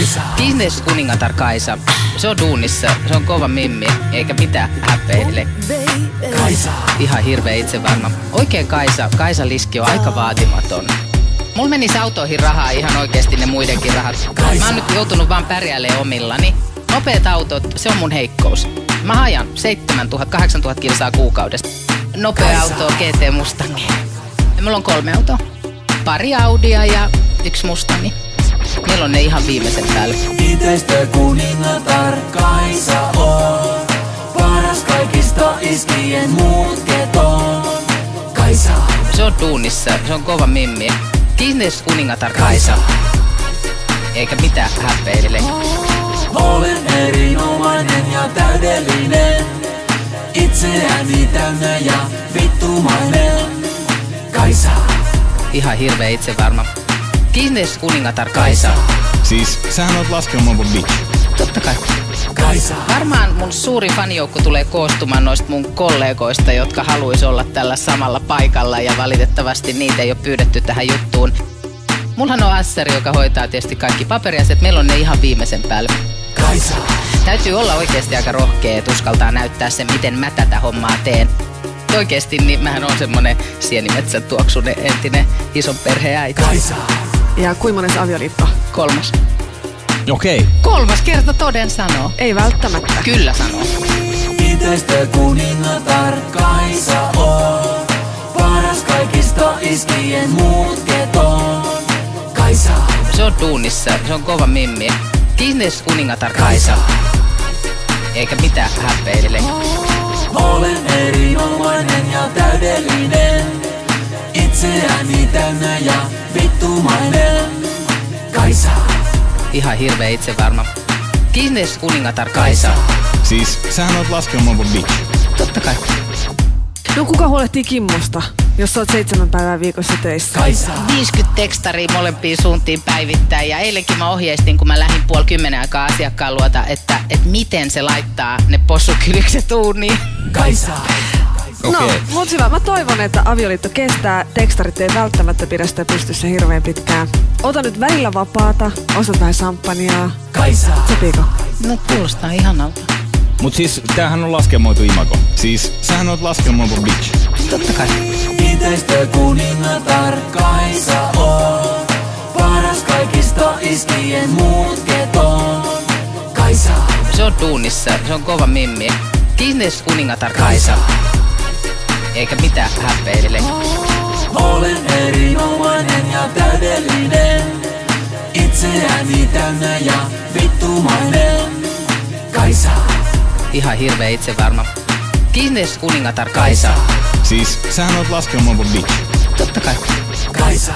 Kaisa. Business-kuningatar Kaisa. Se on duunissa, se on kova mimmi, eikä mitään häpeile. Kaisa. Ihan hirveä itsevarma. Oikein Kaisa Liski on aika vaatimaton. Mulla menisi autoihin rahaa ihan oikeesti ne muidenkin rahat. Mä oon nyt joutunut vaan pärjäilemään omillani. Nopeat autot, se on mun heikkous. Mä ajan 7000-8000 kilsaa kuukaudesta. Nopea auto, GT Mustangi. Ja mulla on 3 autoa. Pari Audia ja 1 Mustangi. Meillä on ne ihan viimeisen päälle. Kiinteistökuningatar Kaisa on. Paras kaikista iskien mutketon. Kaisa. Se on duunissa, se on kova mimmi. Business-kuningatar Kaisa. Eikä mitään häpeile. Olen erinomainen ja täydellinen. Itseäni täynnä ja vittumainen. Kaisa. Ihan hirveä itsevarma. Business-kuningatar Kaisa. Siis sähän oot laskelmoiva bitch. Totta kai. Kaisa. Varmaan mun suuri fanijoukko tulee koostumaan noista mun kollegoista, jotka haluais olla tällä samalla paikalla ja valitettavasti niitä ei ole pyydetty tähän juttuun. Mullahan on Asseri, joka hoitaa tietysti kaikki paperiaset, meillä on ne ihan viimeisen päälle. Kaisa. Täytyy olla oikeasti aika rohkea, että uskaltaa näyttää sen, miten mä tätä hommaa teen. Oikeesti niin mähän on semmonen sienimetsän tuoksunen entinen ison perheäiti. Kaisa. Ja kuinka mones avioliitto? 3. Okei. 3. kerta toden sanoo. Ei välttämättä. Kyllä sanoo. Kiinteistökuningatar Kaisa on. Paras kaikista iskien mutketon. Kaisa. Se on duunissa, se on kova mimmi. Business-kuningatar Kaisa. Eikä mitään häpeile. Olen erinomainen ja täydellinen. Itseäni täynnä ja vittumainen. Kaisa. Ihan hirveä itsevarma. Business-kuningatar Kaisa. Siis sähän oot laskelmoiva bitch. Totta kai. No kuka huolehtii Kimmosta, jos sä oot 7 päivää viikossa töissä? Kaisa. 50 tekstaria molempiin suuntiin päivittäin ja eilenkin mä ohjeistin, kun mä lähdin 9:30 aikaa asiakkaan luota, että miten se laittaa ne possukylykset uuniin. Kaisa. No, Okei. mut hyvä. Mä toivon, että avioliitto kestää. Tekstarit ei välttämättä pidä sitä pystyssä hirveän pitkään. Ota nyt välillä vapaata, ostat vähän samppaniaa. Kaisa. Sopiiko? No kuulostaa ihanalta. Mut siis tämähän on laskelmoitu imago. Siis sähän oot laskelmoiva bitch. Totta kai. Kiinteistökuningatar Kaisa on. Paras kaikista iskien mutketon. Kaisa. Se on duunissa, se on kova mimmi. Business-kuningatar Kaisa. Eikä mitään häpeile. Olen erinomainen ja täydellinen. Itseäni täynnä ja vittumainen. Kaisa. Ihan hirveä itsevarma. Business-kuningatar Kaisa. Siis sähän oot laskelmoiva bitch. Totta kai. Kaisa.